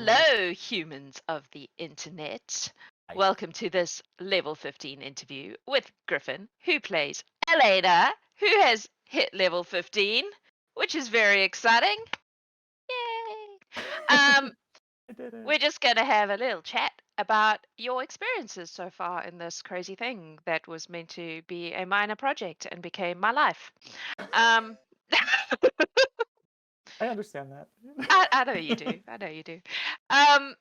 Hello, humans of the internet. I Welcome to this level 15 interview with Griffin, who plays Alaina, who has hit level 15, which is very exciting. Yay! Um, did it. we're just going to have a little chat about your experiences so far in this crazy thing that was meant to be a minor project and became my life. Um, I understand that. I know you do. I know you do. Um,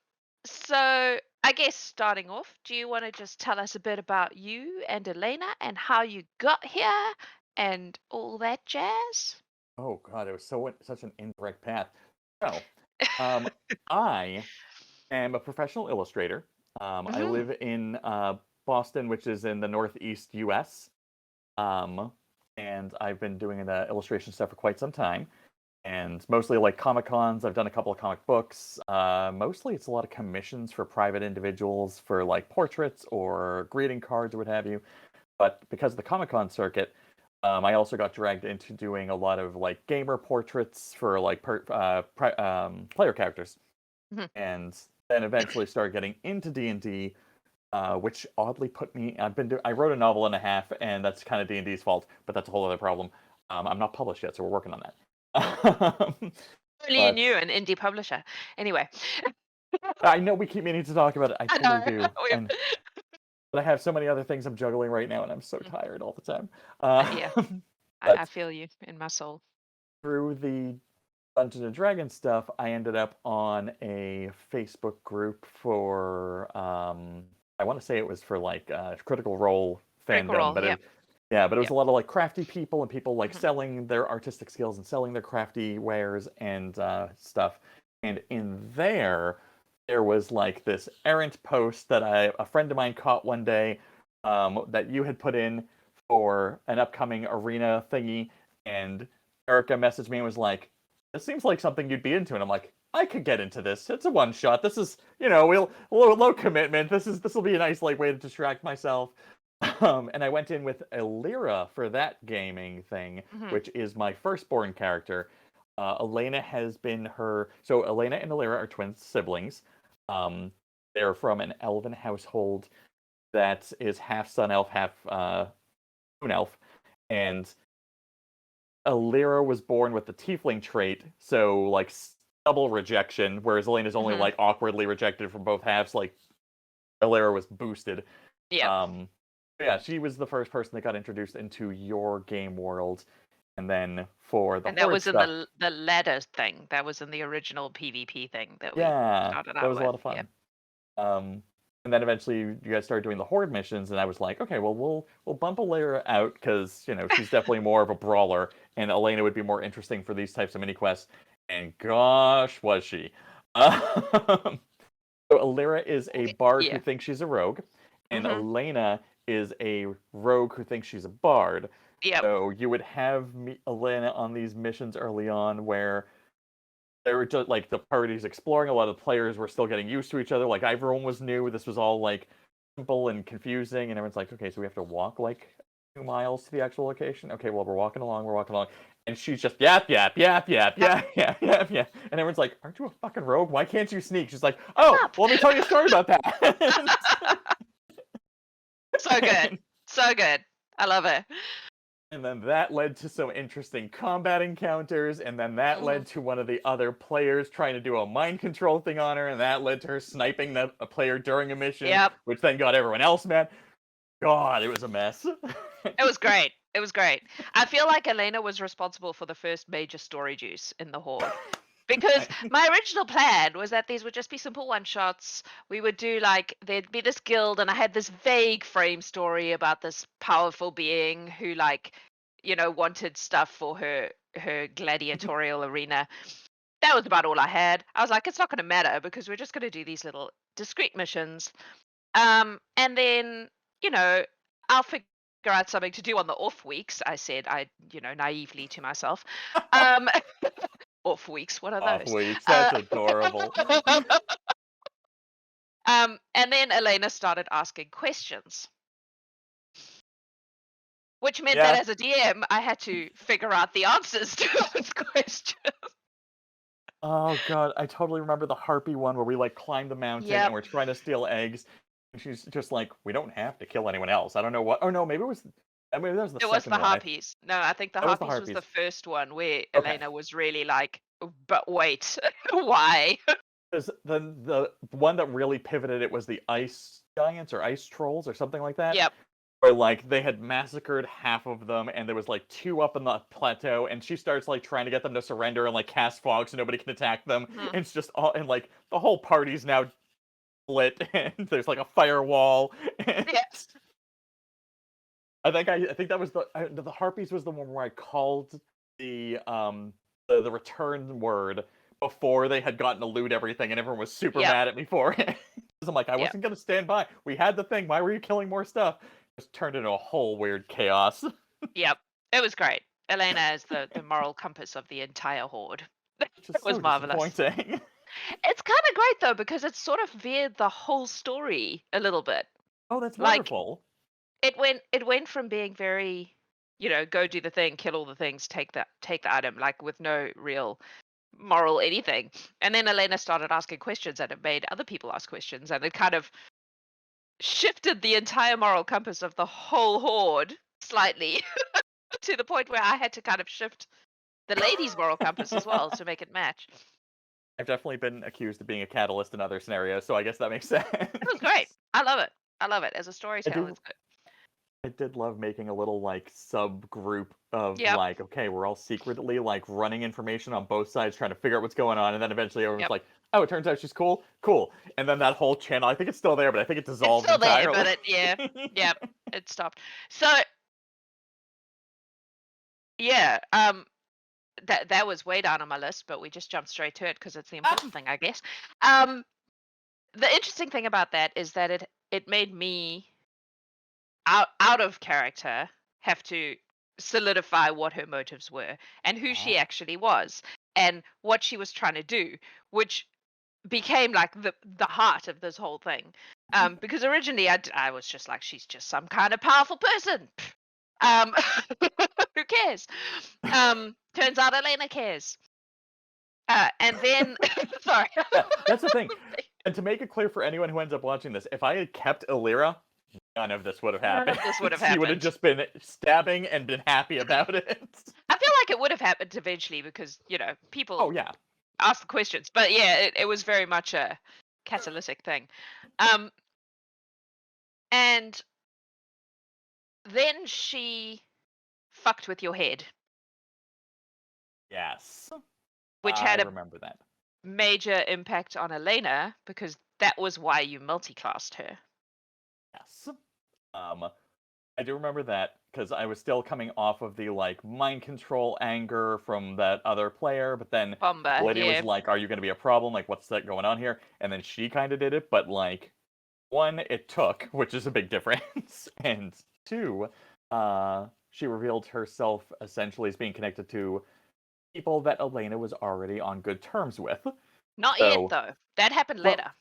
so I guess starting off, do you want to just tell us a bit about you and Elena and how you got here and all that jazz? Oh god, it was such an indirect path. So, um, I am a professional illustrator. I Hmm. live in Boston, which is in the Northeast U.S. Um, and I've been doing the illustration stuff for quite some time. And mostly like Comic Cons. I've done a couple of comic books. Mostly it's a lot of commissions for private individuals for like portraits or greeting cards or what have you. But because of the Comic Con circuit, I also got dragged into doing a lot of like gamer portraits for like player characters, Hmm. and then eventually started getting into D&D, which oddly put me. I wrote a novel and a half, and that's kind of D&D's fault, but that's a whole other problem. I'm not published yet, so we're working on that. Only But you, an indie publisher. Anyway, I know we keep meaning to talk about it. I I totally know. do, We've, and but I have so many other things I'm juggling right now, and I'm so mm, tired all the time. yeah, I But feel you in my soul. through the Dungeons and Dragons stuff, I ended up on a Facebook group for I want to say it was for like Critical Role Critical fandom, Role. but Yep. it was Yep. a lot of like crafty people and people like Hmm. selling their artistic skills and selling their crafty wares and stuff. And in there was like this errant post that a friend of mine caught one day, that you had put in for an upcoming arena thingy, and Erica messaged me and was like, "This seems like something you'd be into," and I'm like, "I could get into this. It's a one shot. This is, we'll low commitment. This will be a nice like way to distract myself." And I went in with Elira for that gaming thing, Hmm. which is my firstborn character. Alaina has been her. So Alaina and Elira are twin siblings. Um, they're from an elven household that is half sun elf, half moon elf, and Elira was born with the tiefling trait, so like double rejection, whereas Elena's only Hmm. like awkwardly rejected from both halves. Like Elira was boosted. Yep. Um, yeah, she was the first person that got introduced into your game world, and then for the And that Horde was in stuff, the ladder thing. That was in the original PvP thing that we yeah, started that out was a lot with. of Yep. fun. Um, and then eventually you guys started doing the Horde missions, and I was like, okay, well we'll bump Elira out because she's definitely more of a brawler, and Alaina would be more interesting for these types of mini quests. And gosh, was she! So Elira is a bard who Yeah. thinks she's a rogue, and Hmm. Alaina is a rogue who thinks she's a bard. Yep. So you would have Alaina on these missions early on where they were just like the party's exploring. A lot of the players were still getting used to each other. Like everyone was new. This was all like simple and confusing, and everyone's like, okay, so we have to walk like 2 miles to the actual location. Okay, well we're walking along, and she's just yap yap yap yap Yep. yap yap yap yap, and everyone's like, aren't you a fucking rogue? Why can't you sneak? She's like, oh, Up. well, let me tell you a story about that. So good. and, So good. I love it. And then that led to some interesting combat encounters, and then that Hmm. led to one of the other players trying to do a mind control thing on her, and that led to her sniping a player during a mission, Yep. which then got everyone else mad. God, it was a mess. It was great. It was great. I feel like Elena was responsible for the first major story juice in the Horde. Because my original plan was that these would just be simple one shots. We would do like there'd be this guild, and I had this vague frame story about this powerful being who like, wanted stuff for her gladiatorial arena. That was about all I had. I was like, it's not going to matter because we're just going to do these little discrete missions. And then, you know, I'll figure out something to do on the off weeks. I said, naively to myself. Um, off weeks, what are Off those? weeks, Uh, that's adorable. and then Elena started asking questions, which meant that Yeah, as a DM, I had to figure out the answers to those questions. Oh god, I totally remember the harpy one where we like climb the mountain and Yep. we're trying to steal eggs. And she's just like, we don't have to kill anyone else. I don't know what. Oh no, maybe it was. Maybe that was the It was second the one. harpies. No, I think the That was the harpies was the harpies. first one where Okay. Alaina was really like, but wait, why? Because the one that really pivoted it was the ice giants or ice trolls or something like that. Yep. Where like they had massacred half of them and there was like two up in the plateau and she starts like trying to get them to surrender and like cast fog so nobody can attack them. Mhm. And it's just all and like the whole party's now split and there's like a firewall. And Yes. I think that was the harpies was the one where I called the return word before they had gotten to loot everything and everyone was super Yep. mad at me for it. 'Cause I'm like, I Yep. wasn't gonna stand by. We had the thing. Why were you killing more stuff? Just turned into a whole weird chaos. Yep. It was great. Alaina is the moral compass of the entire horde. Which is It was so marvelous. disappointing. It's kind of great though because it sort of veered the whole story a little bit. Oh, that's Like wonderful. it went from being very, go do the thing, kill all the things, take the item, like with no real moral anything. And then Elena started asking questions and it made other people ask questions and it kind of shifted the entire moral compass of the whole horde slightly to the point where I had to kind of shift the ladies' moral compass as well to make it match. I've definitely been accused of being a catalyst in other scenarios, so I guess that makes sense. It was great. I love it. I love it. As a I storyteller, do it's good. I did love making a little like subgroup of Yep. like, okay, we're all secretly like running information on both sides, trying to figure out what's going on, and then eventually everyone's Yep. like, oh, it turns out she's cool, cool, and then that whole channel, I think it's still there, but I think it It's dissolved still there, entirely. but yep, it stopped. So yeah, that was way down on my list, but we just jumped straight to it because it's the important thing, I guess. Um, the interesting thing about that is that it made me out of character have to solidify what her motives were and who she Ah. actually was and what she was trying to do, which became like the heart of this whole thing. Because originally I was just like, she's just some kind of powerful person. Um, who cares? Turns out Elena cares. And then, sorry. Yeah, that's the thing. And to make it clear for anyone who ends up watching this, if I had kept Illyra, none of this would have None happened. of this would have She would have happened. just been stabbing and been happy about it. I feel like it would have happened eventually because Oh people yeah. ask the questions. But yeah, it was very much a catalytic thing. Um, and then she fucked with your head, Yes. which I had a remember that. major impact on Elena because that was why you multiclassed her. Yes. I do remember that because I was still coming off of the like mind control anger from that other player, but then Bomba, the lady yeah. was like, "Are you going to be a problem? Like, what's that going on here?" And then she kind of did it, but like, one, it took, which is a big difference, and two, she revealed herself essentially as being connected to people that Elena was already on good terms with. Not yet So, though. That happened well, later.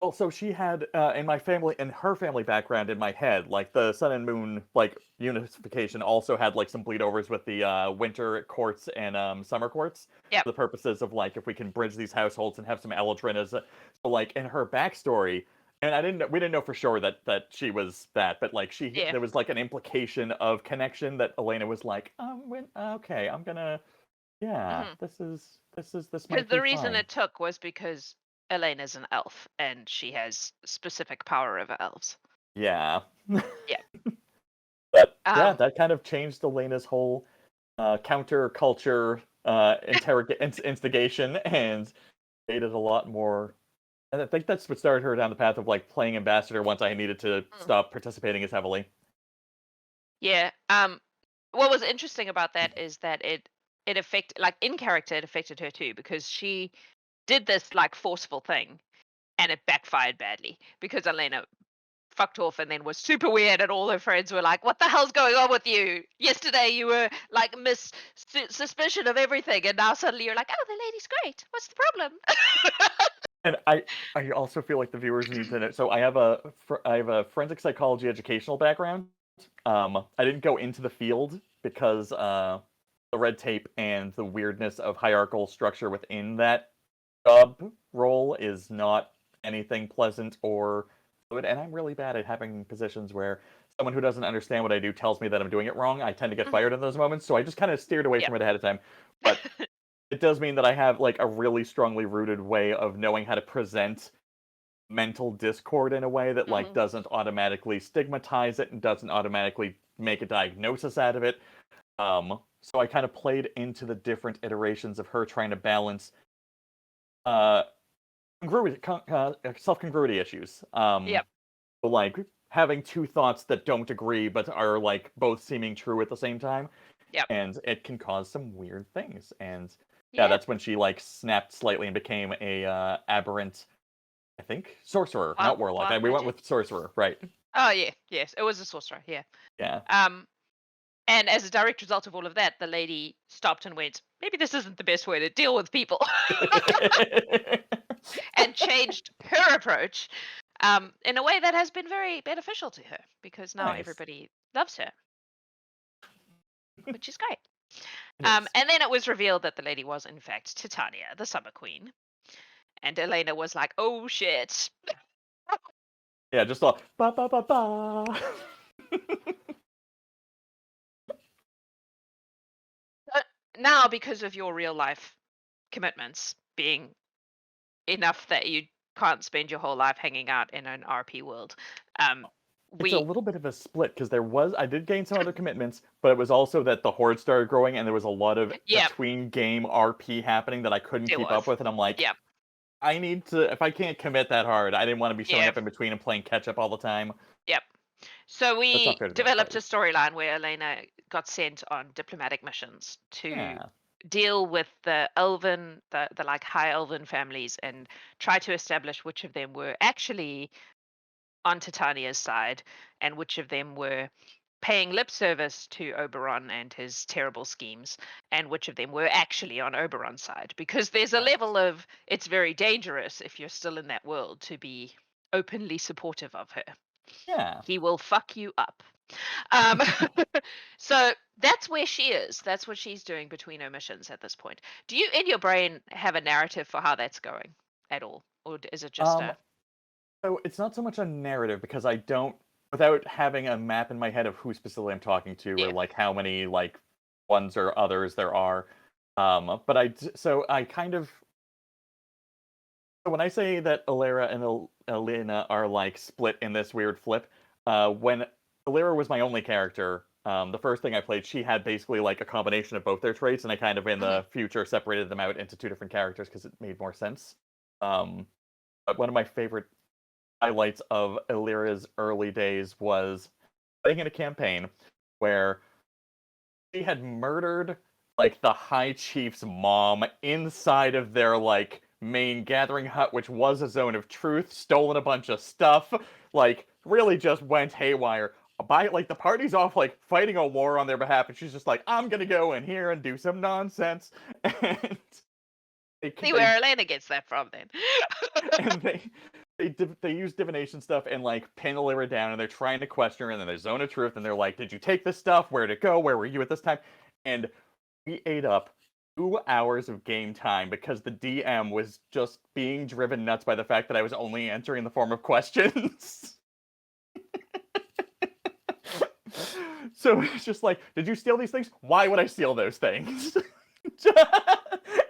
well, so she had in my family, in her family background, in my head, like the sun and moon, like unification, also had like some bleed overs with the winter courts and summer courts. Yep. For the purposes of like if we can bridge these households and have some Eldrin as so like in her backstory, and we didn't know for sure that she was that, but like Yeah. there was like an implication of connection that Elena was like, okay, I'm gonna, yeah, Mhm. this Because might be the reason fine. it took was because Elena's an elf and she has specific power over elves. Yeah. Yeah. But yeah, Um, that kind of changed Elena's whole counterculture instigation and made it a lot more. And I think that's what started her down the path of like playing ambassador once I needed to mm, stop participating as heavily. yeah. What was interesting about that is that it affected, like in character, it affected her too because she did this like forceful thing and it backfired badly because Elena fucked off and then was super weird and all her friends were like, what the hell's going on with you? Yesterday you were like suspicion of everything and now suddenly you're like, oh, the lady's great, what's the problem? And I also feel like the viewers need to know. So I have a forensic psychology educational background. I didn't go into the field because the red tape and the weirdness of hierarchical structure within that job role is not anything pleasant or good. And I'm really bad at having positions where someone who doesn't understand what I do tells me that I'm doing it wrong. I tend to get fired in those moments, so I just kind of steered away Yep. from it ahead of time. But it does mean that I have like a really strongly rooted way of knowing how to present mental discord in a way that like doesn't automatically stigmatize it and doesn't automatically make a diagnosis out of it. So I kind of played into the different iterations of her trying to balance self-congruity issues. Yep. So, like having two thoughts that don't agree but are like both seeming true at the same time, Yep. and it can cause some weird things. And yeah, Yeah. that's when she like snapped slightly and became a aberrant, I think, sorcerer, not warlock. Wild We went magic. with sorcerer, right? Oh yeah, yes, it was a sorcerer. Yeah. Yeah. And as a direct result of all of that, the lady stopped and went, maybe this isn't the best way to deal with people, and changed her approach in a way that has been very beneficial to her because now Nice. everybody loves her, which is great. It is. And then it was revealed that the lady was, in fact, Titania, the Summer Queen. And Alaina was like, oh shit. Yeah, just all ba ba ba ba. Now, because of your real life commitments being enough that you can't spend your whole life hanging out in an RP world, It's a little bit of a split because I did gain some other commitments, but it was also that the Horde started growing and there was a lot of yeah, between game RP happening that I couldn't there keep was. up with, and I'm like, Yeah, I need to, if I can't commit that hard, I didn't want to be showing yeah, up in between and playing catch up all the time. yep. So That's not we fair to the other developed a parties. storyline where Alaina got sent on diplomatic missions to Yeah. deal with the elven, the like high elven families, and try to establish which of them were actually on Titania's side and which of them were paying lip service to Oberon and his terrible schemes, and which of them were actually on Oberon's side. Because there's a Right. level of it's very dangerous if you're still in that world to be openly supportive of her. Yeah. He will fuck you up. Um, so that's where she is. That's what she's doing between her missions at this point. Do you, in your brain, have a narrative for how that's going at all, or is it just Um, a so it's not so much a narrative because I don't, without having a map in my head of who specifically I'm talking to or yeah? like how many like ones or others there are. But so I kind of, so when I say that Alera and Alaina are like split in this weird flip, when Alera was my only character, the first thing I played, she had basically like a combination of both their traits, and I kind of in Mhm. the future separated them out into two different characters because it made more sense. Um, but one of my favorite highlights of Illyria's early days was playing in a campaign where she had murdered like the High Chief's mom inside of their like main gathering hut, which was a zone of truth, stolen a bunch of stuff, like really just went haywire. By like the party's off like fighting a war on their behalf, and she's just like, I'm gonna go in here and do some nonsense. And See they where Elena gets that from then. and they use divination stuff and like pin Lyra down, and they're trying to question her, and then there's zone of truth, and they're like, did you take this stuff? Where'd it go? Where were you at this time? And we ate up 2 hours of game time because the DM was just being driven nuts by the fact that I was only answering in the form of questions. So it's just like, did you steal these things? Why would I steal those things?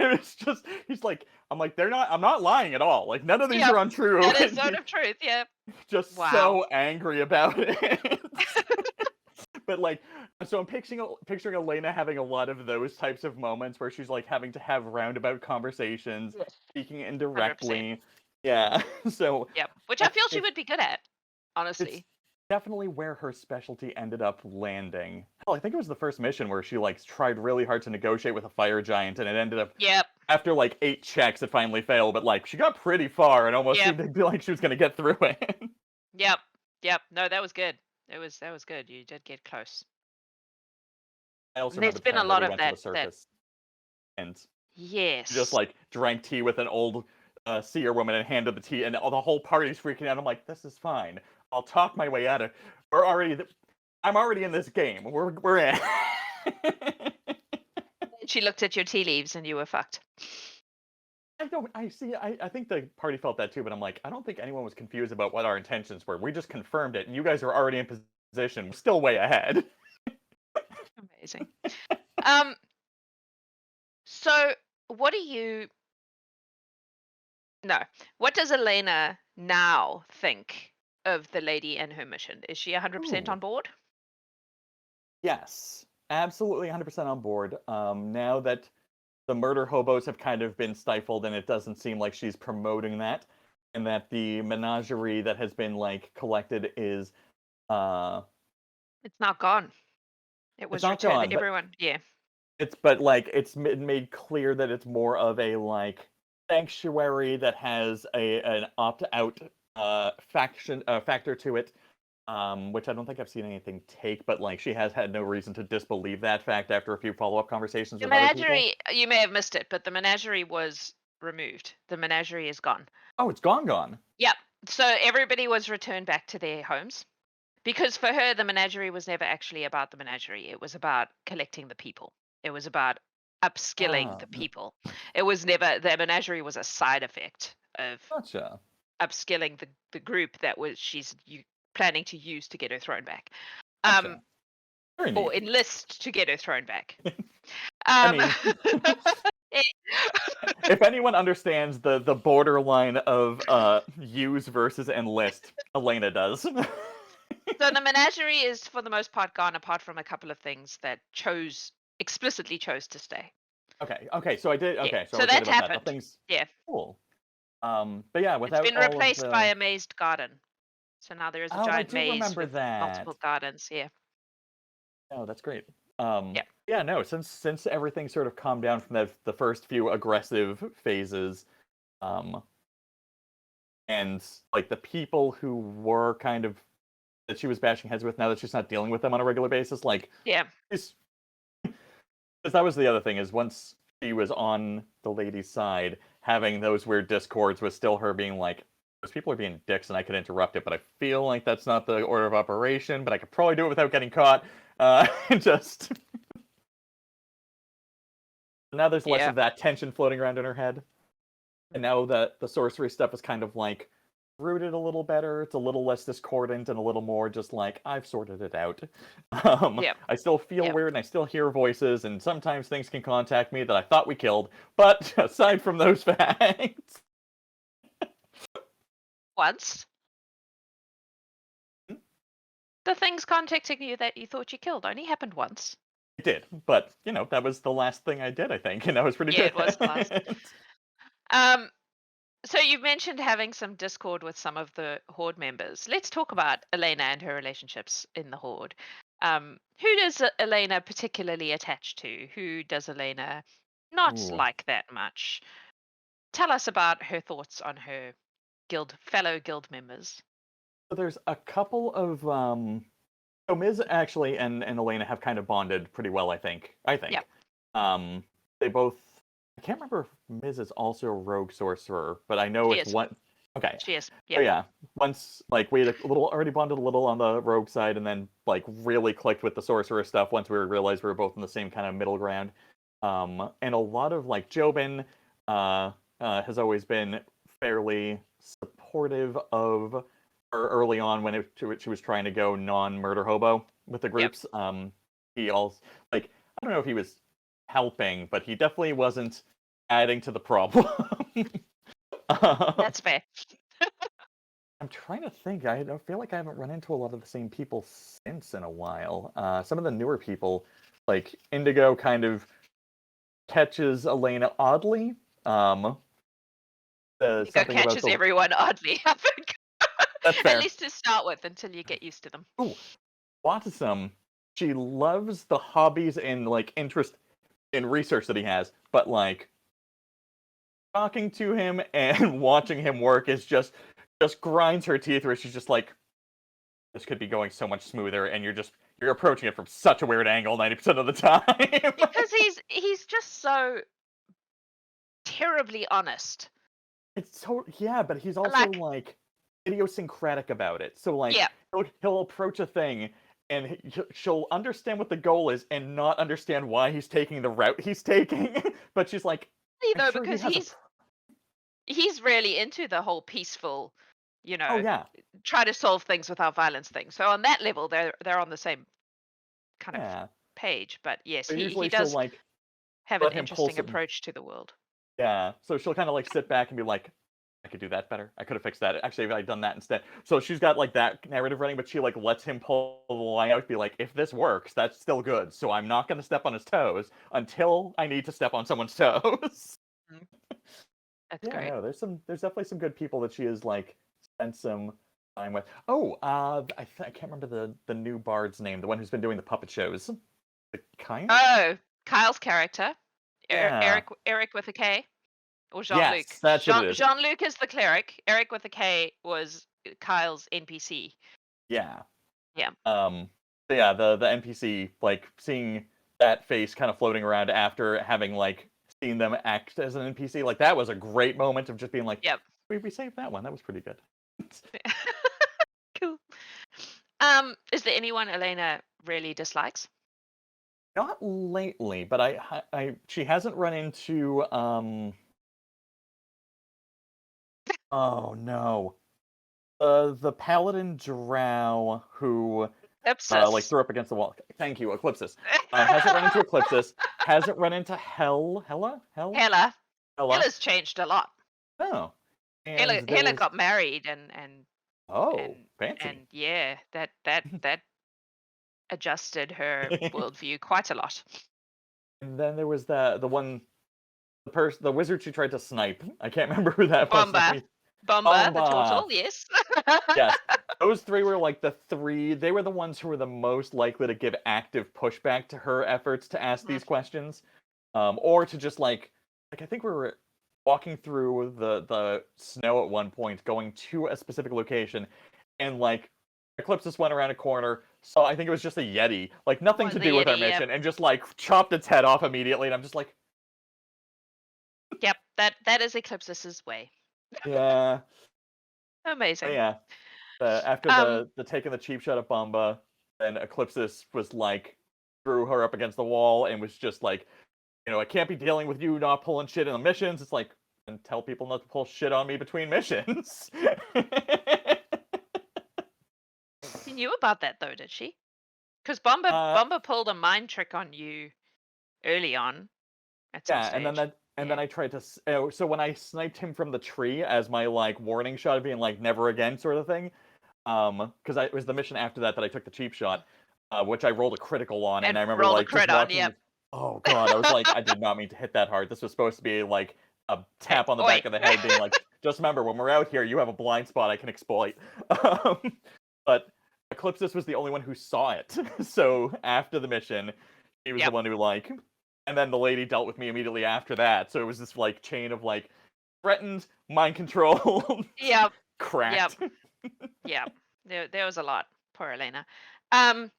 It was just, he's like, I'm like, I'm not lying at all. Like, none of these Yep, are untrue. that is And zone he's of truth. Yeah. just Wow. so angry about it. But like, so I'm picturing Elena having a lot of those types of moments where she's like having to have roundabout conversations, Yes. speaking 100%. indirectly. Yeah. So Yep. Which I feel she it's would be good at, it's honestly. definitely where her specialty ended up landing. Hell, I think it was the first mission where she like tried really hard to negotiate with a fire giant, and it ended up Yep. after like 8 checks, it finally failed. But like, she got pretty far, and almost Yep. seemed to be like she was gonna get through it. Yep. Yep. No, that was good. That was good. You did get close. I also And there's remember the been a time that lot we of went to that the circus and just yes. like drank tea with an old seer woman and handed the tea, and the whole party's freaking out. I'm like, this is fine. I'll talk my way out of. I'm already in this game. We're in. She looked at your tea leaves and you were fucked. I think the party felt that too, but I'm like, I don't think anyone was confused about what our intentions were. We just confirmed it, and you guys are already in position, still way ahead. Amazing. Um, so what do you no? What does Alaina now think of the lady and her mission? Is she 100% Ooh. on board? Yes, absolutely 100% on board. Now that the murder hobos have kind of been stifled, and it doesn't seem like she's promoting that, and that the menagerie that has been like collected is uh It's not gone. It it's was not returned. gone, but Everyone, yeah. it's made clear that it's more of a like sanctuary that has an opt out factor to it, which I don't think I've seen anything take, but like she has had no reason to disbelieve that fact after a few follow up conversations The with other people. menagerie, you may have missed it, but the menagerie was removed. The menagerie is gone. Oh, it's gone. Yep. So everybody was returned back to their homes because for her, the menagerie was never actually about the menagerie. It was about collecting the people. It was about upskilling the Ah, people. It was never, the menagerie was a side effect of gotcha. upskilling the group that was planning to use to get her throne back. Gotcha. Very Or neat. enlist to get her throne back. I Um, mean, eh, if anyone understands the borderline of use versus enlist, Alaina does. so the menagerie is for the most part gone, apart from a couple of things that explicitly chose to stay. Okay, so I did. Yeah. Okay, so I So was right that's about that. The happened. things Yeah. cool. But yeah, It's without been all of replaced by the. a mazed garden. So now there is a Oh, I giant do maze remember with that. multiple gardens. Yeah. Oh, that's great. Yeah. Yeah, no, since everything sort of calmed down from the first few aggressive phases, um, and like the people who were kind of that she was bashing heads with, now that she's not dealing with them on a regular basis, like Yeah. because that was the other thing is once she was on the lady's side, having those weird discords was still her being like, those people are being dicks and I could interrupt it, but I feel like that's not the order of operation, but I could probably do it without getting caught. Just now there's less Yeah. of that tension floating around in her head. And now that the sorcery stuff is kind of like rooted a little better, it's a little less discordant and a little more just like I've sorted it out. Yeah. I still feel Yeah. weird and I still hear voices, and sometimes things can contact me that I thought we killed. But aside from those facts, Once. The things contacting you that you thought you killed only happened once. it did. But that was the last thing I did, I think, and that was pretty Yeah, good. it was the last. Um, so you mentioned having some discord with some of the Horde members. Let's talk about Alaina and her relationships in the Horde. Who does Alaina particularly attach to? Who does Alaina not Ooh. like that much? Tell us about her thoughts on her fellow guild members. So there's a couple of so Miz actually and Elena have kind of bonded pretty well, I think. Yep. They both. I can't remember if Miz is also a rogue sorcerer, but I know She it's is. one. Okay. She is. So Yeah. yeah, once like we had a little already bonded a little on the rogue side, and then like really clicked with the sorcerer stuff once we realized we were both in the same kind of middle ground. And a lot of like Jobin has always been fairly supportive of her early on when she was trying to go non-murder hobo with the Yep. groups. He also like I don't know if he was helping, but he definitely wasn't adding to the problem. That's fair. I'm trying to think. I don't feel like I haven't run into a lot of the same people since in a while. Some of the newer people, like Indigo, kind of catches Elena oddly. Nico Something about catches the everyone oddly, I think. that's At fair. least to start with, until you get used to them. Ooh, Watson, she loves the hobbies and like interest in research that he has, but like talking to him and watching him work is just grinds her teeth where she's just like, this could be going so much smoother, and you're approaching it from such a weird angle 90% of the time. Because he's just so terribly honest. It's so yeah, but he's also Like, like idiosyncratic about it. So like yeah, he'll approach a thing and she'll understand what the goal is and not understand why he's taking the route he's taking. But she's like, You I'm know, sure he because has a. he's really into the whole peaceful, you Oh know, yeah, try to solve things without violence thing. So on that level, they're on the same kind of yeah. page. But yes, So he usually she'll does like have an let him pull interesting some. approach to the world. Yeah. So she'll kind of like sit back and be like, I could do that better. I could have fixed that. Actually, if I'd done that instead. So she's got like that narrative running, but she like lets him pull the line out, be like, if this works, that's still good. So I'm not gonna step on his toes until I need to step on someone's toes. Mm, that's Yeah, great. no, there's definitely some good people that she has like spent some time with. Oh, I can't remember the new bard's name, the one who's been doing the puppet shows. The Kyan? Oh, Kyle's character, Yeah. Eric with a K, or Jean-Luc. Yes, that's what it is. Jean-Luc is the cleric. Eric with a K was Kyle's NPC. Yeah. Yeah. So yeah, the NPC, like seeing that face kind of floating around after having like seen them act as an NPC, like that was a great moment of just being like, Yep. we saved that one. That was pretty good. Cool. Is there anyone Alaina really dislikes? Not lately, but she hasn't run into oh no. The paladin drow who like Ipsis. threw up against the wall. Thank you, Eclipsis. Hasn't run into Eclipsis. Hasn't run into Hela. Hella. Hela's changed a lot. Oh, and there Hela was got married oh fancy. and yeah, that adjusted her worldview quite a lot. And then there was the wizard she tried to snipe. I can't remember who that was. Bomba. Bomba, the Bomba. turtle, yes. Yes. Those three were like they were the ones who were the most likely to give active pushback to her efforts to ask these questions. Or to just like I think we were walking through the snow at one point, going to a specific location, and like Eclipsis went around a corner, saw I think it was just a Yeti, like nothing Was to the do with our Yeti, yep. mission, and just like chopped its head off immediately, and I'm just like, Yep, that is Eclipsis's way. yeah. But Amazing. yeah. After Um, the taking the cheap shot at Bomba, then Eclipsis was like threw her up against the wall and was just like, I can't be dealing with you not pulling shit in the missions. It's like, and tell people not to pull shit on me between missions. she knew about that though, did she? Because uh, Bomba pulled a mind trick on you early on at some yeah, and then stage. Yeah. I tried to. So when I sniped him from the tree as my like warning shot, being like never again sort of thing, because it was the mission after that I took the cheap shot, which I rolled a critical on, and And I remember rolled a like just crit on, watching. yep. Oh god, I was like, I did not mean to hit that hard. This was supposed to be like a Hey, tap on the oi. back of the head, being like, just remember when we're out here, you have a blind spot I can exploit. Um, but Eclipsis was the only one who saw it. So after the mission, he was the Yep. one who like, and then the lady dealt with me immediately after that. So it was this like chain of like threatened, mind control, Yep. Yep. cracked. Yep. There was a lot. Poor Elena. Um,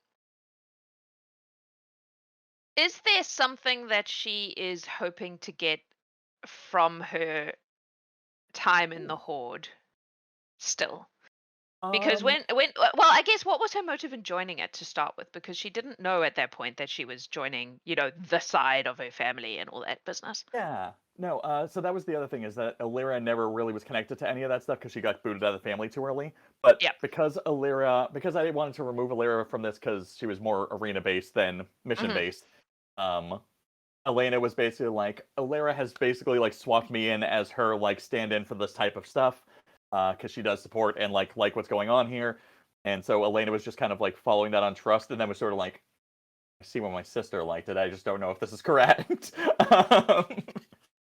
is there something that she is hoping to get from her time in the Horde still? Because Um, well, I guess what was her motive in joining it to start with? Because she didn't know at that point that she was joining, the side of her family and all that business. yeah. No, so that was the other thing is that Illyria never really was connected to any of that stuff because she got booted out of the family too early. But Yep. because I wanted to remove Illyria from this because she was more arena based than mission Hmm. based, Alaina was basically like, Illyria has basically like swapped me in as her like stand-in for this type of stuff, because she does support and like what's going on here. And so Alaina was just kind of like following that on trust, and then was sort of like, I see what my sister liked it. I just don't know if this is correct. um,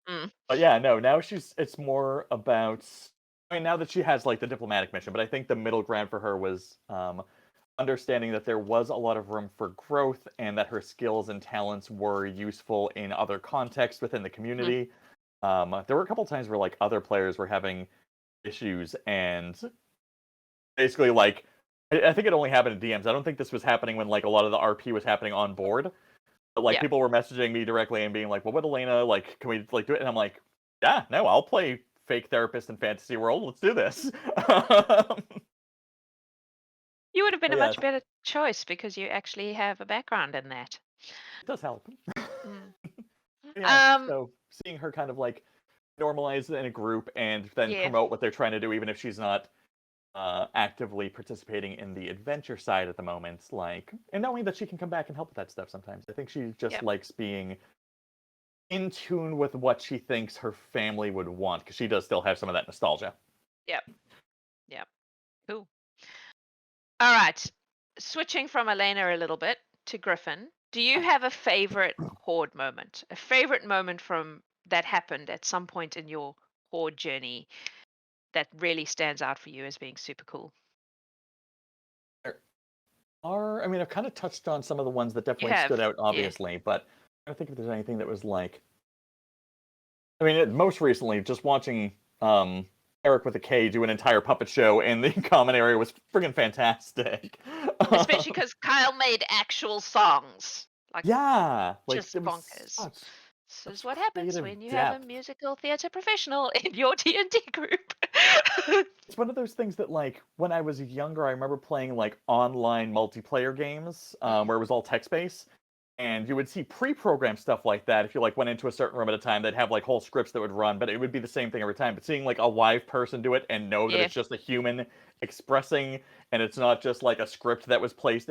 Mm. but yeah, no, now it's more about, I mean, now that she has like the diplomatic mission, but I think the middle ground for her was understanding that there was a lot of room for growth and that her skills and talents were useful in other contexts within the Mm. community. There were a couple times where like other players were having issues and basically like I think it only happened in DMs. I don't think this was happening when like a lot of the RP was happening on board. But like Yeah. people were messaging me directly and being like, "Well, what Alaina? Like, can we like do it?" And I'm like, "Yeah, no, I'll play fake therapist in Fantasy World. Let's do this." You would have been a Yes, much better choice because you actually have a background in that. it does help. Mm. Yeah, Um, so seeing her kind of like normalize in a group and then yeah, promote what they're trying to do, even if she's not actively participating in the adventure side at the moment, like, and knowing that she can come back and help with that stuff sometimes. I think she just yep, likes being in tune with what she thinks her family would want, because she does still have some of that nostalgia. yep, yep. Cool. All right. Switching from Elena a little bit to Griffin, do you have a favorite Horde moment? A favorite moment from that happened at some point in your Horde journey that really stands out for you as being super cool? There I mean, I've kind of touched on some of the ones that You definitely have, stood out, yeah. obviously, but I don't think if there's anything that was like, I mean, most recently, just watching Eric with a K do an entire puppet show in the common area was friggin' fantastic. Especially because Kyle made actual songs. Like, Yeah, like just there was bonkers. such This is such what happens creative when you have a depth. musical theater professional in your D&D group. It's one of those things that, like, when I was younger, I remember playing like online multiplayer games Mm, where it was all text-based, and you would see pre-programmed stuff like that. If you like went into a certain room at a time, they'd have like whole scripts that would run, but it would be the same thing every time. But seeing like a live person do it and know that yeah, it's just a human expressing, and it's not just like a script that was placed,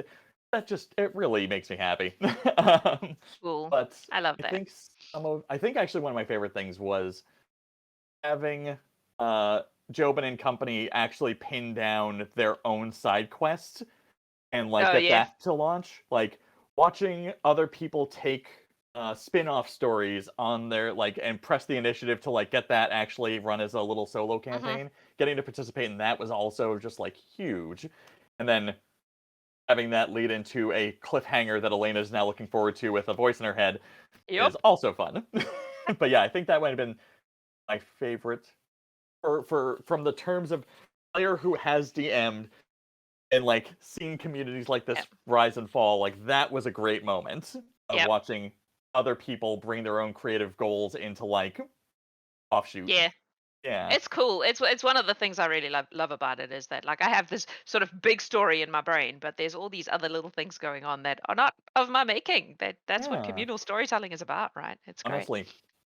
that just it really makes me happy. um, cool. but I love I that. think I think actually one of my favorite things was having Jobin and company actually pin down their own side quests and like Oh, get yeah. that to launch. Like watching other people take spin-off stories on their like and press the initiative to like get that actually run as a little solo Hmm. campaign. Getting to participate in that was also just like huge. And then having that lead into a cliffhanger that Alaina is now looking forward to with a voice in her head is Yep. also fun. But yeah, I think that might have been my favorite for from the terms of player who has DM'd and like seeing communities like this Yep. rise and fall. Like that was a great moment of Yep. watching other people bring their own creative goals into like offshoot. Yeah. Yeah. It's cool. It's one of the things I really love about it is that like I have this sort of big story in my brain, but there's all these other little things going on that are not of my making. That's what Yeah. communal storytelling is about, right? It's great. Honestly,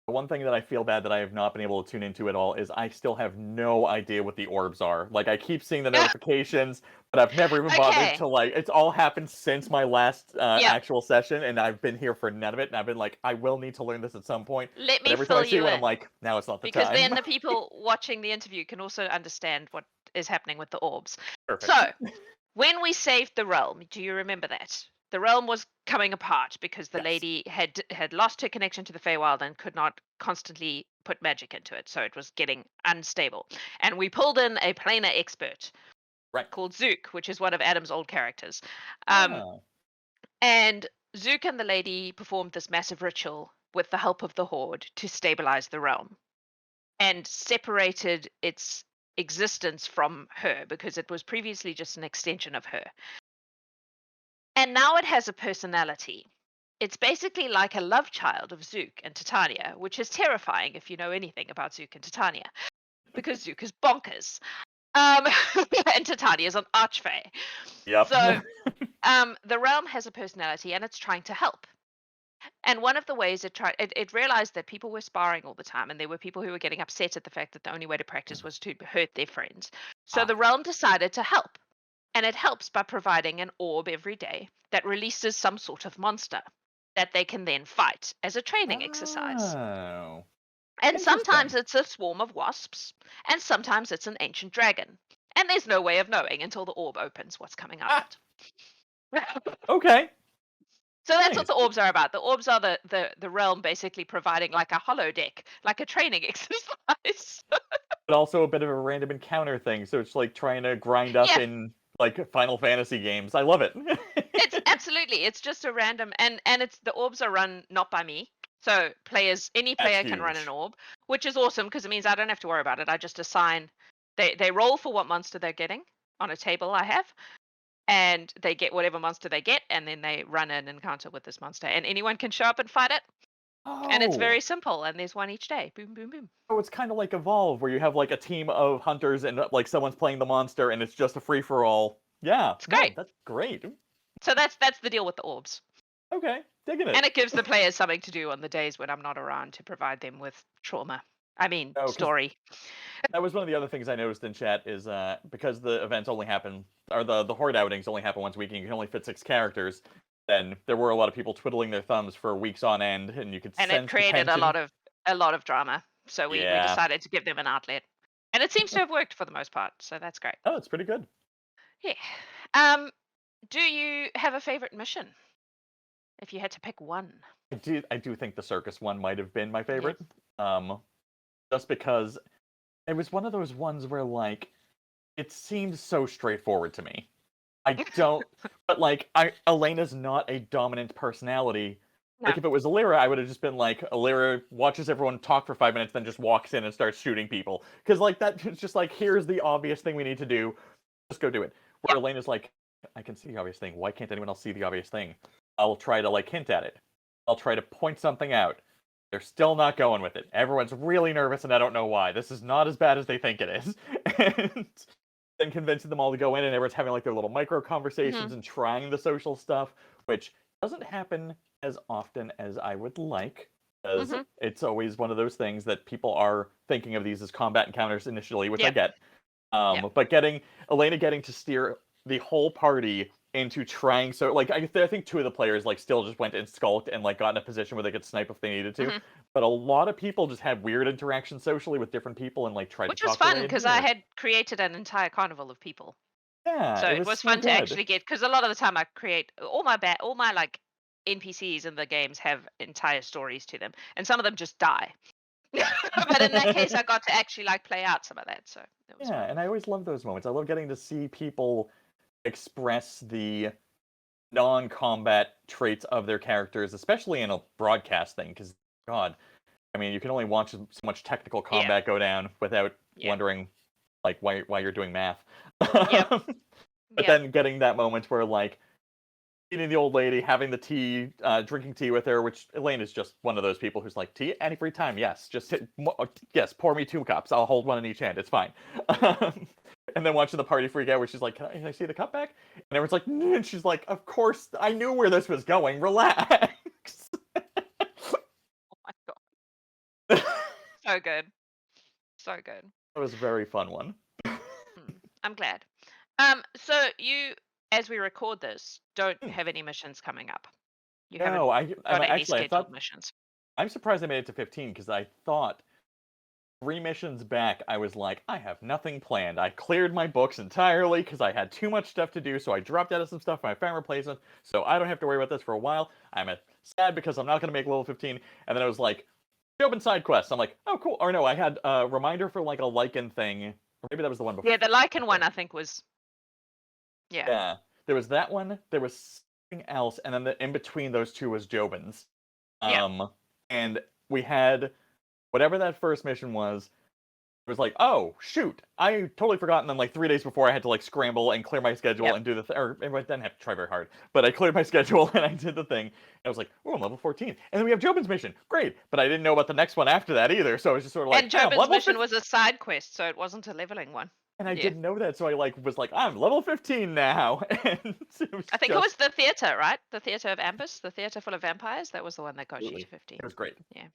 the one thing that I feel bad that I have not been able to tune into at all is I still have no idea what the orbs are. Like I keep seeing the notifications, but I've never even bothered Okay. to like. It's all happened since my last Yep. actual session, and I've been here for none of it. And I've been like, I will need to learn this at some point. Let But me every time I fill see you one, I'm in like, now it's not the because then time. the people watching the interview can also understand what is happening with the orbs. Perfect. So, when we saved the realm, do you remember that? The realm was coming apart because the Yes. lady had lost her connection to the Feywild and could not constantly put magic into it, so it was getting unstable. And we pulled in a planar expert Right. called Zook, which is one of Adam's old characters. Um, Oh. and Zook and the lady performed this massive ritual with the help of the Horde to stabilize the realm and separated its existence from her because it was previously just an extension of her. And now it has a personality. It's basically like a love child of Zook and Titania, which is terrifying if you know anything about Zook and Titania, because Zook is bonkers. Um, and Titania is an archfey. Yep. So the realm has a personality and it's trying to help. And one of the ways it realized that people were sparring all the time, and there were people who were getting upset at the fact that the only way to practice was to hurt their friends. So Ah. the realm decided to help. And it helps by providing an orb every day that releases some sort of monster that they can then fight as a training exercise. Oh. And sometimes Interesting. it's a swarm of wasps, and sometimes it's an ancient dragon. And there's no way of knowing until the orb opens what's coming out of Ah. it. Okay. So that's what Nice. the orbs are about. The orbs are the realm basically providing like a hollow deck, like a training exercise. But also a bit of a random encounter thing, so it's like trying to grind up Yeah, in like Final Fantasy games. I love it. it's absolutely. It's just a random and it's the orbs are run not by me. So any That's player can run an huge. orb, which is awesome because it means I don't have to worry about it. I just assign they roll for what monster they're getting on a table I have, and they get whatever monster they get, and then they run an encounter with this monster. And anyone can show up and fight it. And it's Oh, very simple, and there's one each day. Boom, boom, boom. so it's kind of like Evolve, where you have like a team of hunters and like someone's playing the monster, and it's just a free for all. Yeah, It's no, great. that's great. So that's the deal with the orbs. Okay, digging it. And it gives the players something to do on the days when I'm not around to provide them with trauma. I mean, Oh, because story. that was one of the other things I noticed in chat is because the events only happen, or the horde outings only happen once a week, and you can only fit 6 characters. Then there were a lot of people twiddling their thumbs for weeks on end, and you could And it sense the created tension. a lot of drama. So we Yeah. decided to give them an outlet. And it seems to have worked for the most part. So that's great. Oh, it's pretty good. Yeah. Um, do you have a favorite mission if you had to pick one? I do think the circus one might have been my Yeah. favorite. Um, just because it was one of those ones where like it seemed so straightforward to me. I don't, but like Elena's not a dominant personality. No. Like if it was Alira, I would have just been like Alira watches everyone talk for 5 minutes, then just walks in and starts shooting people. Because like that's just like here's the obvious thing we need to do, just go do it. Where Yep. Elena's like, I can see the obvious thing. Why can't anyone else see the obvious thing? I'll try to like hint at it. I'll try to point something out. They're still not going with it. Everyone's really nervous, and I don't know why. This is not as bad as they think it is. And then convincing them all to go in, and everyone's having like their little micro conversations and trying the social stuff, which doesn't happen as often as I would like, because Mm-hmm. it's always one of those things that people are thinking of these as combat encounters initially, which I Yep. get. Yep. But Alaina getting to steer the whole party into trying, so like I think 2 of the players like still just went and skulked and like got in a position where they could snipe if they needed to. Hmm. But a lot of people just had weird interactions socially with different people and like tried to Which was talk their fun way in because I here. had created an entire carnival of people. Yeah, So it it was was so fun to good. actually get, because a lot of the time I create all my like NPCs in the games have entire stories to them, and some of them just die. But in that case, I got to actually like play out some of that, so it was Yeah, fun. and I always love those moments. I love getting to see people express the non-combat traits of their characters, especially in a broadcast thing, because God, I mean, you can only watch so much technical Yeah, combat go down without yeah, wondering like why you're doing math. yep, But yep. then getting that moment where like eating the old lady, having the tea, drinking tea with her, which Elaine is just one of those people who's like, tea any free time, yes, just yes, pour me 2 cups, I'll hold one in each hand, it's fine. And then watching the party freak out, where she's like, can I see the cup back? And everyone's like, and she's like, of course, I knew where this was going. Relax. Oh my god, That so good, so good. was a very fun one. I'm glad. So you, as we record this, don't Hmm. have any missions coming up. You haven't No, I'm got any actually I scheduled thought missions. I'm surprised I made it to 15 because I thought 3 missions back, I was like, I have nothing planned. I cleared my books entirely because I had too much stuff to do, so I dropped out of some stuff and I found replacement, so I don't have to worry about this for a while. I'm sad because I'm not going to make level 15, and then I was like, open side quests. I'm like, oh, cool. Or no, I had a reminder for like a lichen thing, or maybe that was the one before. Yeah, the Lycan one I think was. Yeah. Yeah, there was that one, there was something else, and then in between those 2 was Jobin's. Yeah. And we had whatever that first mission was. It was like, oh shoot, I totally forgot. And then like 3 days before, I had to like scramble and clear my schedule Yep. and do the or I didn't have to try very hard, but I cleared my schedule and I did the thing. And I was like, oh, I'm level 14, and then we have Jobin's mission, great. But I didn't know about the next one after that either, so I was just sort of like, And I'm Jobin's level mission 15, was a side quest, so it wasn't a leveling one. and I Yeah. didn't know that, so I like was like, I'm level 15 now, and it was I think it was the theater, right? The theater of Ambus, the theater full of vampires. That was the one that got you to 15. it was great. Yeah.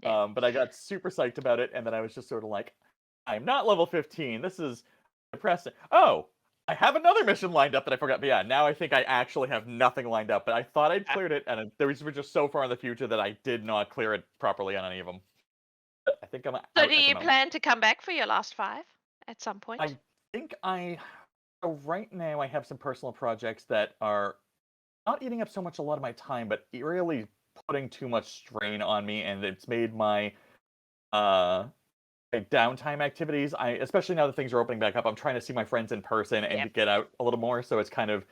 Yeah. But I got super psyched about it, and then I was just sort of like, I'm not level 15. This is depressing. Oh, I have another mission lined up that I forgot. But yeah, now I think I actually have nothing lined up. But I thought I'd cleared it, and there was just so far in the future that I did not clear it properly on any of them. But I think I'm out So at do the you moment. plan to come back for your last 5 at some point? I think so right now I have some personal projects that are not eating up so much a lot of my time, but really putting too much strain on me, and it's made my like downtime activities. Especially now that things are opening back up, I'm trying to see my friends in person and Yep. to get out a little more. So it's kind of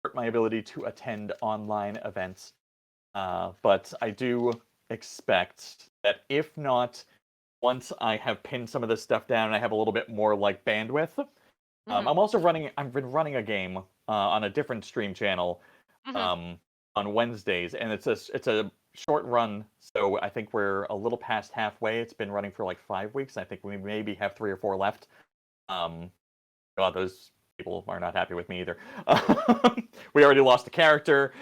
hurt my ability to attend online events. But I do expect that if not, once I have pinned some of this stuff down and I have a little bit more like bandwidth, Mhm. I'm also running. I've been running a game on a different stream channel Mhm. on Wednesdays, and it's a short run. So I think we're a little past halfway. It's been running for like 5 weeks. I think we maybe have 3 or 4 left. Um, God, those people are not happy with me either. We already lost a character.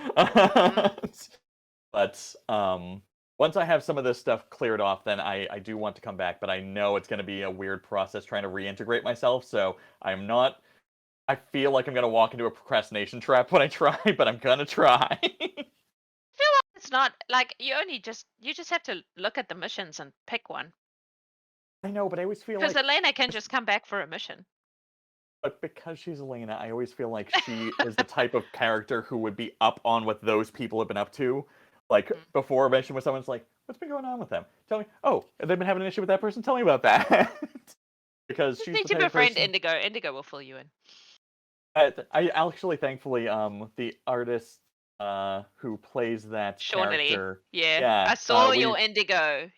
But once I have some of this stuff cleared off, then I do want to come back. But I know it's going to be a weird process trying to reintegrate myself. So I'm not. I feel like I'm going to walk into a procrastination trap when I try, but I'm going to try. It's not like you just have to look at the missions and pick one. I know, but I always feel Because like, Alaina can just come back for a mission. but because she's Alaina, I always feel like she is the type of character who would be up on what those people have been up to. Like, before a mission with someone's like, what's been going on with them? Tell me, oh, they've been having an issue with that person? Tell me about that. Because Just she's need the to type of befriend person... Indigo. Indigo will fill you in. I actually, thankfully, the artist who plays that Shawnee. character... Yeah. I saw we... your Indigo.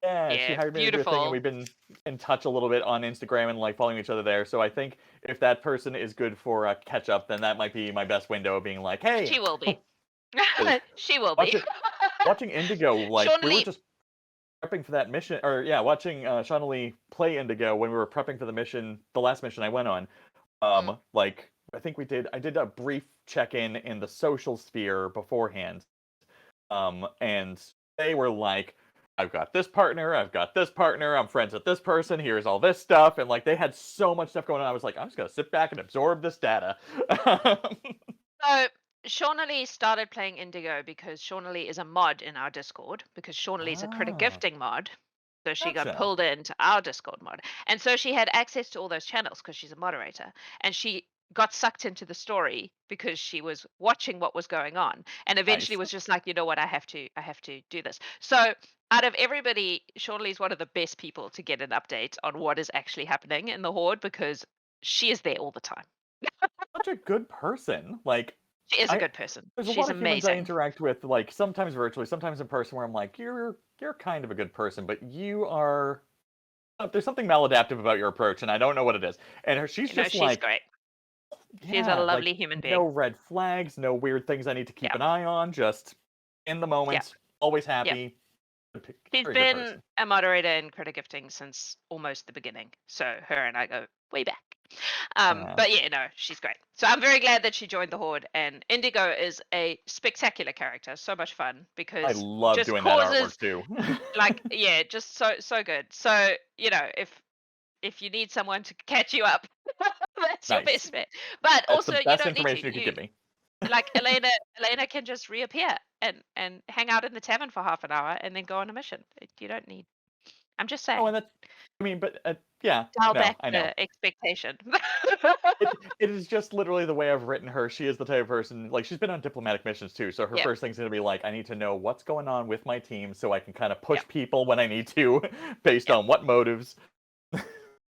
Yeah, she hired me to do a thing, and beautiful. we've been in touch a little bit on Instagram and like following each other there. So I think if that person is good for a catch up, then that might be my best window of being like, hey, She will be. She will watch be. it, watching Indigo, like we were just prepping for that mission, or yeah, watching Shawnee play Indigo when we were prepping for the mission, the last mission I went on. Like I think I did a brief check-in in the social sphere beforehand, and they were like, I've got this partner, I'm friends with this person, here's all this stuff, and like they had so much stuff going on. I was like, I'm just gonna sit back and absorb this data. So Shawnee started playing Indigo because Shawnee is a mod in our Discord, because Shawnee is a critic gifting mod. So she got Gotcha. pulled into our Discord mod. And so she had access to all those channels because she's a moderator. And she got sucked into the story because she was watching what was going on. And eventually Nice. was just like, you know what, I have to do this. So out of everybody, Shawnee is one of the best people to get an update on what is actually happening in the Horde because she is there all the time. Such a good person. Like She is a good person. there's a She's lot of humans I amazing. interact with, like sometimes virtually, sometimes in person, where I'm like, you're kind of a good person, but you are... there's something maladaptive about your approach, and I don't know what it is. And she's You know, just she's like, great. She's a yeah, like lovely human being. no red flags, no weird things I need to keep Yeah. an eye on, just in the Yeah. moment, always Yeah. happy. She's Very good been person. a moderator in critic gifting since almost the beginning. So her and I go way back. But yeah, no, she's great. So I'm very glad that she joined the Horde. And Indigo is a spectacular character. So much fun I because love just doing that artwork causes too. like yeah, just so good. So you know, if you need someone to catch you up, that's your Nice. best bet. But That's the also, you best don't need information to. you could give me. Like Alaina can just reappear and hang out in the tavern for half an hour and then go on a mission. You don't need. I'm just Oh, saying. and that, I mean, but yeah, Dial no, back I know. the expectation. It is just literally the way I've written her. She is the type of person, like, she's been on diplomatic missions too, so her Yep. first thing's going to be like, I need to know what's going on with my team so I can kind of push Yep. people when I need to, based Yep. on what motives.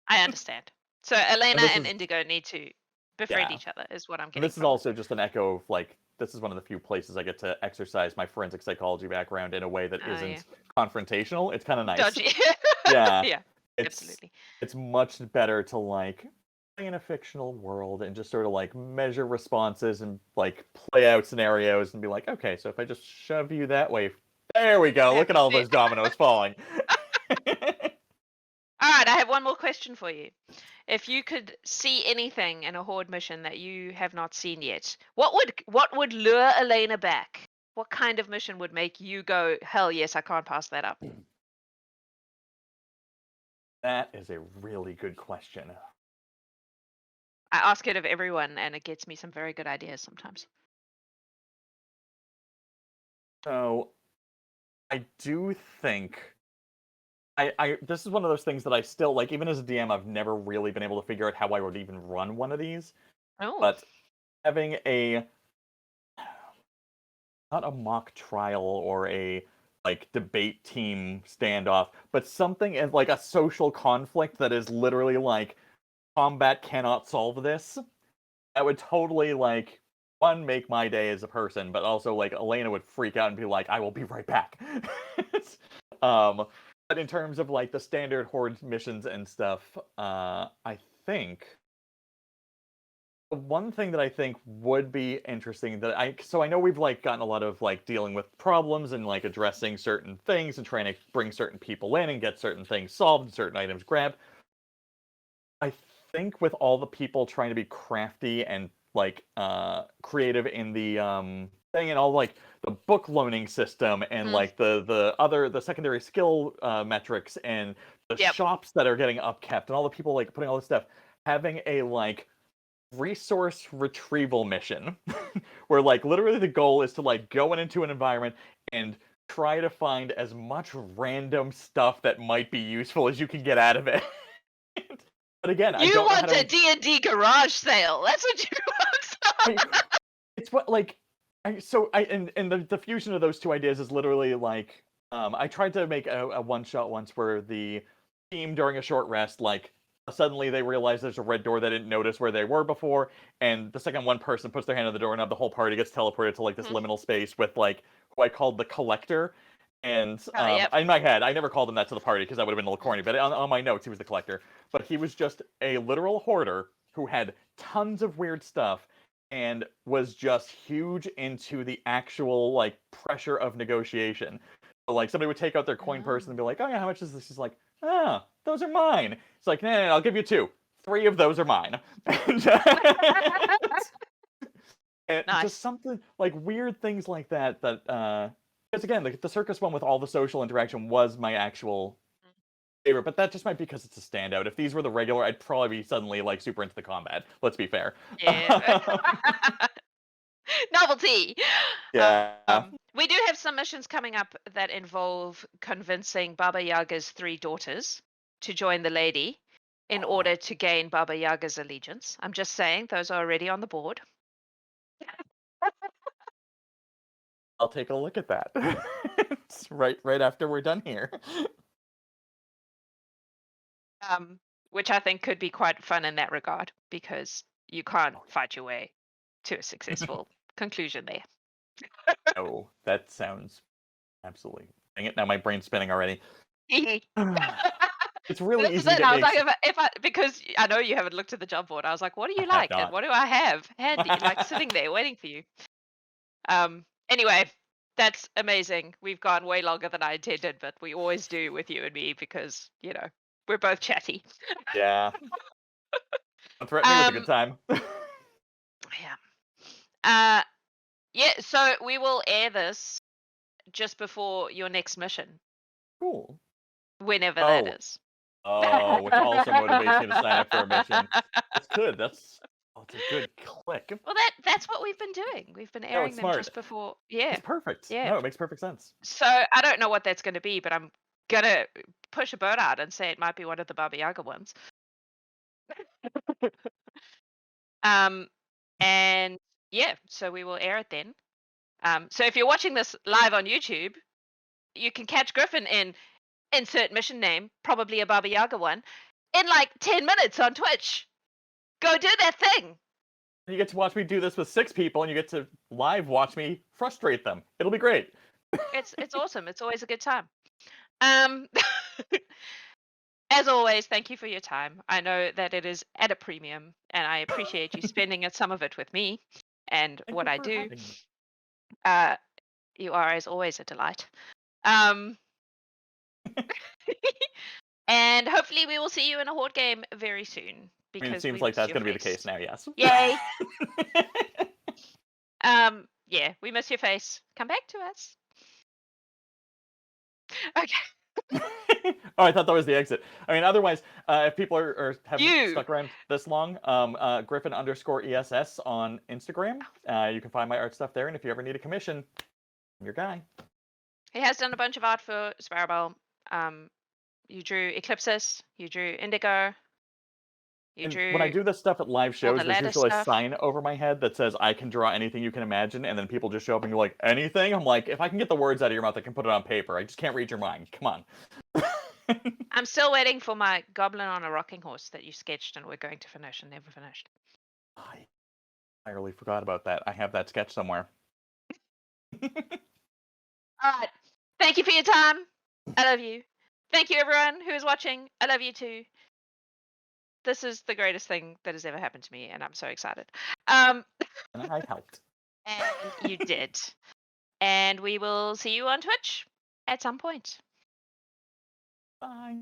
I understand. So Alaina this and is, Indigo need to befriend yeah. each other, is what I'm And getting this is from this. also just an echo of, like, this is one of the few places I get to exercise my forensic psychology background in a way that Oh, isn't yeah. confrontational. It's kind of nice. Dodgy. Yeah. Yeah. It's Absolutely. it's much better to like play in a fictional world and just sort of like measure responses and like play out scenarios and be like, okay, so if I just shove you that way, there we go. Look at all those dominoes falling. All right, I have one more question for you. If you could see anything in a Horde mission that you have not seen yet, what would lure Alaina back? What kind of mission would make you go, hell yes, I can't pass that up? That is a really good question. I ask it of everyone, and it gets me some very good ideas sometimes. So I do think I this is one of those things that I still like, even as a DM, I've never really been able to figure out how I would even run one of these. Oh. But having a not a mock trial or a like debate team standoff, but something as like a social conflict that is literally like combat cannot solve this. That would totally like one make my day as a person, but also like Alaina would freak out and be like, "I will be right back." But in terms of like the standard Horde missions and stuff, I think the one thing that I think would be interesting that I know we've like gotten a lot of like dealing with problems and like addressing certain things and trying to bring certain people in and get certain things solved and certain items grabbed. I think with all the people trying to be crafty and like creative in the thing and all like the book loaning system and like the secondary skill metrics and the Yep. shops that are getting upkept and all the people like putting all this stuff, having a like resource retrieval mission where like literally the goal is to like go into an environment and try to find as much random stuff that might be useful as you can get out of it. But again, I You don't know how want to. a D&D garage sale. That's what you want. It's what like and the fusion of those two ideas is literally like I tried to make a one shot once where the team during a short rest like suddenly they realize there's a red door they didn't notice where they were before, and the second one person puts their hand on the door and now the whole party gets teleported to like this liminal space with like who I called the collector. And Yep. in my head, I never called him that to the party because that would have been a little corny. But on my notes, he was the collector. But he was just a literal hoarder who had tons of weird stuff and was just huge into the actual like pressure of negotiation. So, like somebody would take out their coin purse and be like, "Oh yeah, how much is this?" He's like, "Ah, those are mine." It's like, "No, I'll give you 2. 3 of those are mine." And Nice. just something like weird things like that. Because again, the circus one with all the social interaction was my actual favorite, but that just might be because it's a standout. If these were the regular, I'd probably be suddenly like super into the combat. Let's be fair. Yeah. Novelty. Yeah. We do have some missions coming up that involve convincing Baba Yaga's 3 daughters to join the lady in order to gain Baba Yaga's allegiance. I'm just saying, those are already on the board. I'll take a look at that. It's right after we're done here. Which I think could be quite fun in that regard because you can't fight your way to a successful conclusion there. Oh, that sounds absolutely. Dang it! Now my brain's spinning already. It's really easy to get I me. was like, if I because I know you haven't looked at the job board. I was like, what do you like, and what do I have handy, like sitting there waiting for you? Anyway, that's amazing. We've gone way longer than I intended, but we always do with you and me because we're both chatty. Yeah. Don't threaten me with a good time. Yeah. Yeah. So we will air this just before your next mission, Cool. whenever that is. Oh, which also motivates me to sign up for a mission. That's good. It's a good click. Well, that's what we've been doing. We've been airing them smart. just before. Yeah. It's perfect. Yeah. No, it makes perfect sense. So I don't know what that's going to be, but I'm gonna push a bird out and say it might be one of the Baba Yaga ones. And yeah, so we will air it then. So if you're watching this live on YouTube, you can catch Griffin in insert mission name, probably a Baba Yaga one, in like 10 minutes on Twitch. Go do that thing. You get to watch me do this with 6 people, and you get to live watch me frustrate them. It'll be great. It's awesome. It's always a good time. As always, thank you for your time. I know that it is at a premium, and I appreciate you spending some of it with me and what I do. You are, as always, a delight. And hopefully we will see you in a Horde game very soon. Because it seems like that's going to be the case now, yes. Yay! Yeah, we miss your face. Come back to us. Okay. Oh, I thought that was the exit. I mean, otherwise, if people haven't stuck around this long, Griffin_ESS on Instagram. You can find my art stuff there, and if you ever need a commission, I'm your guy. He has done a bunch of art for Sparrowbell. You drew Eclipsis. You drew Indigo. When I do this stuff at live shows, there's usually a sign over my head that says, "I can draw anything you can imagine," and then people just show up and you're like, "Anything?" I'm like, if I can get the words out of your mouth, I can put it on paper. I just can't read your mind. Come on. I'm still waiting for my goblin on a rocking horse that you sketched and we're going to finish and never finished. I entirely forgot about that. I have that sketch somewhere. All right. Thank you for your time. I love you. Thank you, everyone who is watching. I love you too. This is the greatest thing that has ever happened to me, and I'm so excited. And I helped. And you did. And we will see you on Twitch at some point. Bye.